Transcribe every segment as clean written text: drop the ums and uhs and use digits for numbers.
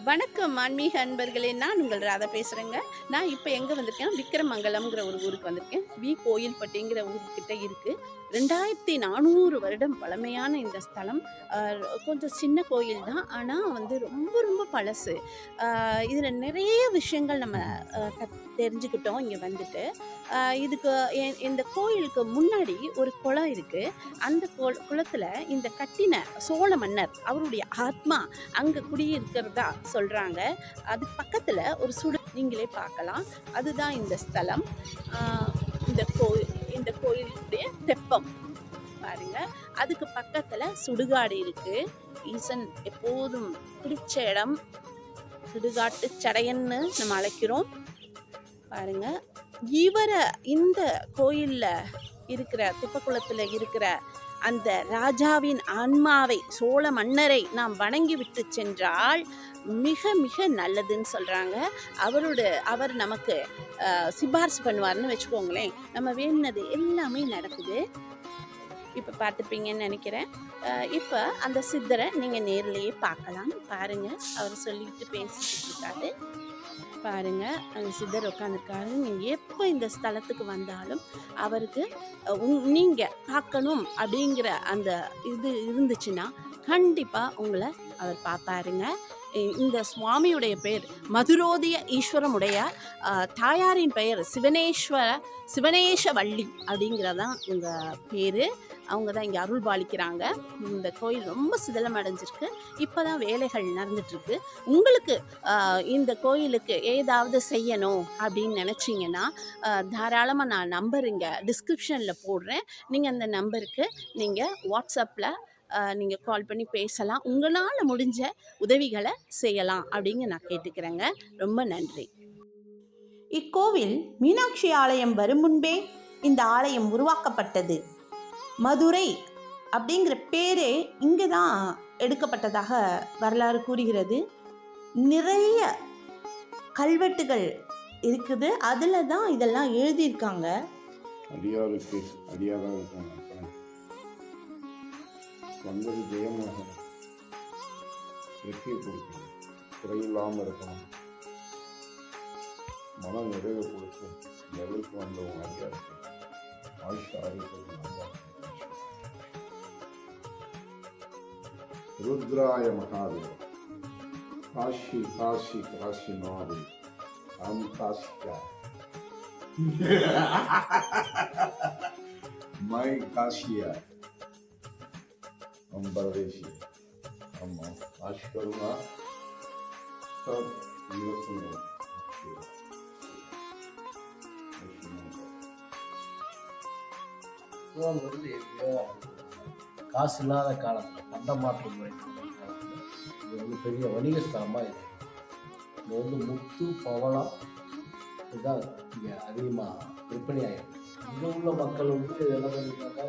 வணக்கம் ஆன்மீக அன்பர்களே, நான் உங்கள் ராதா பேசுகிறேங்க. நான் இப்போ எங்கே வந்திருக்கேன்னா, விக்கிரமங்கலம்ங்கிற ஒரு ஊருக்கு வந்திருக்கேன். கோயில்பட்டிங்கிற ஊருக்கிட்ட இருக்குது. 2400 வருடம் பழமையான இந்த ஸ்தலம். அ கொஞ்சம் சின்ன கோயில் தான். ஆனால் வந்து ரொம்ப ரொம்ப பழசு. இதில் நிறைய விஷயங்கள் நம்ம தெரிஞ்சுக்கிட்டோம் இங்கே வந்துட்டு. இதுக்கு இந்த கோயிலுக்கு முன்னாடி ஒரு குளம் இருக்குது. அந்த குளத்தில் இந்த கட்டின சோழ மன்னர் அவருடைய ஆத்மா அங்கே குடியிருக்கிறதா சொல்கிறாங்க. அது பக்கத்தில் ஒரு நீங்களே பார்க்கலாம். அதுதான் இந்த ஸ்தலம். இந்த கோயிலுடைய தெப்பம் பாருங்க. அதுக்கு பக்கத்தில் சுடுகாடு இருக்கு. ஈசன் எப்போதும் பிடிச்ச இடம். சுடுகாட்டு சடையன்னு நம்ம அழைக்கிறோம் பாருங்க. இந்த கோயில்ல இருக்கிற தெப்பக்குளத்தில் இருக்கிற அந்த ராஜாவின் ஆன்மாவை, சோழ மன்னரை நாம் வணங்கி விட்டு சென்றால் மிக மிக நல்லதுன்னு சொல்கிறாங்க. அவர் நமக்கு சிபாரிசு பண்ணுவார்னு வச்சுக்கோங்களேன். நம்ம வேணுனது எல்லாமே நடக்குது. இப்போ பார்த்துப்பீங்கன்னு நினைக்கிறேன். இப்போ அந்த சித்தரை நீங்கள் நேர்லேயே பார்க்கலாம். பாருங்கள், அவர் சொல்லிட்டு பேசிக்கிட்டு இருக்காரு. பாருங்க, அந்த சித்தர் உட்காந்துருக்காரு. நீங்கள் எப்போ இந்த ஸ்தலத்துக்கு வந்தாலும் அவருக்கு நீங்கள் பார்க்கணும் அப்படிங்கிற அந்த இது இருந்துச்சுன்னா கண்டிப்பாக உங்களை அவர் பார்ப்பாருங்க. இந்த சுவாமியுடைய பெயர் மதுரோதிய ஈஸ்வரமுடையார். தாயாரின் பெயர் சிவனேஷவள்ளி அப்படிங்கிறதான் உங்கள் பேர். அவங்க தான் இங்கே அருள் பாலிக்கிறாங்க. இந்த கோயில் ரொம்ப சிதிலம் அடைஞ்சிருக்கு. இப்போ தான் வேலைகள் நடந்துட்டுருக்கு. உங்களுக்கு இந்த கோயிலுக்கு ஏதாவது செய்யணும் அப்படின்னு நினச்சிங்கன்னா தாராளமாக நான் நம்பர் இங்கே டிஸ்கிரிப்ஷனில் போடுறேன். நீங்கள் அந்த நம்பருக்கு நீங்கள் வாட்ஸ்அப்பில் நீங்கள் கால் பண்ணி பேசலாம். உங்களால் முடிஞ்ச உதவிகளை செய்யலாம் அப்படிங்க நான் கேட்டுக்கிறேங்க. ரொம்ப நன்றி. இக்கோவில் மீனாட்சி ஆலயம் வரும் முன்பே இந்த ஆலயம் உருவாக்கப்பட்டது. மதுரை அப்படிங்கிற பேரே இங்கே தான் எடுக்கப்பட்டதாக வரலாறு கூறுகிறது. நிறைய கல்வெட்டுகள் இருக்குது. அதில் தான் இதெல்லாம் எழுதியிருக்காங்க. அடியாருக்கு அடியாராக இருக்காங்க. வந்தது ஜெயமாக வெற்றி கொடுக்கணும், குறையில்லாமல் இருக்கணும், மன நிறைவு கொடுத்து லெவலுக்கு வந்தவங்க அடியாருக்கு ஆயுஷ் ஆரோக்கியம். ருத்ராய மகாதேவ காஷி காஷி காஷி நாடு हम काशिका मैं काशिया हम परदेशी हम आश करूँगा सब जीवन में காசு இல்லாத காலத்தில் பண்டமாற்று முறை காலத்தில் இது வந்து பெரிய வணிக ஸ்தலமாக இருக்குது. இது வந்து முத்து பவளம் இதுதான் இங்கே அதிகமாக விற்பனை ஆகிருக்கு. இங்கே உள்ள மக்கள் வந்து என்ன பண்ணியிருக்காங்க,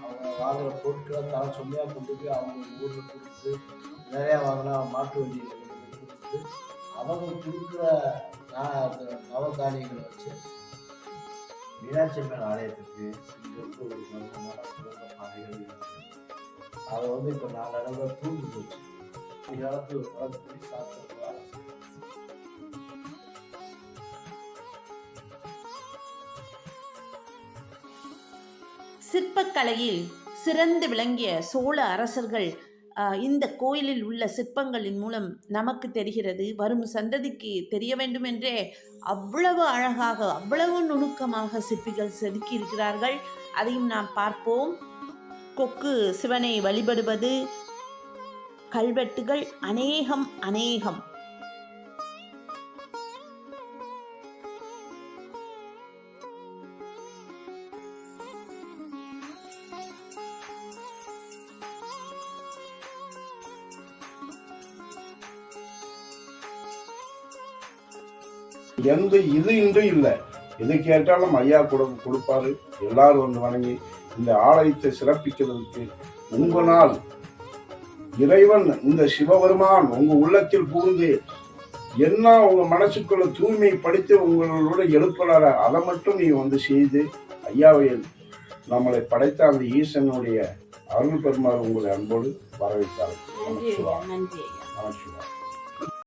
அவங்க வாங்குகிற பொருட்களை தான் சொன்னையாக கொண்டு போய் அவங்க ஊரில் கொடுத்து, நிறையா வாங்கினா மாட்டு வண்டியில் கொடுத்து அவங்க கொடுக்குற நவதானியங்களை வச்சு மீனாட்சி அம்மன் ஆலயத்துக்கு இங்கே வந்து ஒரு மர்மமான சிறந்த பாதைகள் இருக்குது. அதை வந்து இப்போ 4 இடங்களை தூங்கி போச்சு. காலத்தில் ஒரு காலத்துக்கு சாப்பிட்ற சிற்பக்கலையில் சிறந்து விளங்கிய சோழ அரசர்கள் இந்த கோயிலில் உள்ள சிற்பங்களின் மூலம் நமக்கு தெரிகிறது. வரும் சந்ததிக்கு தெரிய வேண்டும் என்றே அவ்வளவு அழகாக, அவ்வளவு நுணுக்கமாக சிற்பிகள் செதுக்கி இருக்கிறார்கள். அதையும் நாம் பார்ப்போம். கொக்கு சிவனை வழிபடுவது, கல்வெட்டுகள் அநேகம் அநேகம். எந்த இது இன்றும் இல்லை. எது கேட்டாலும் ஐயா கொடுப்பாரு. எல்லாரும் வந்து வணங்கி இந்த ஆலயத்தை சிறப்பிக்கிறதுக்கு உங்களால் இறைவன் இந்த சிவபெருமான் உங்க உள்ளத்தில் புகுந்து என்ன உங்க மனசுக்குள்ள தூய்மைப்படுத்தி உங்களோட எழுப்பலார அதை மட்டும் நீ வந்து செய்து ஐயாவை நம்மளை படைத்த அந்த ஈசனுடைய அருள் பெருமாள் உங்களை அன்போடு வரவேற்றார். நமச்சிவாய்.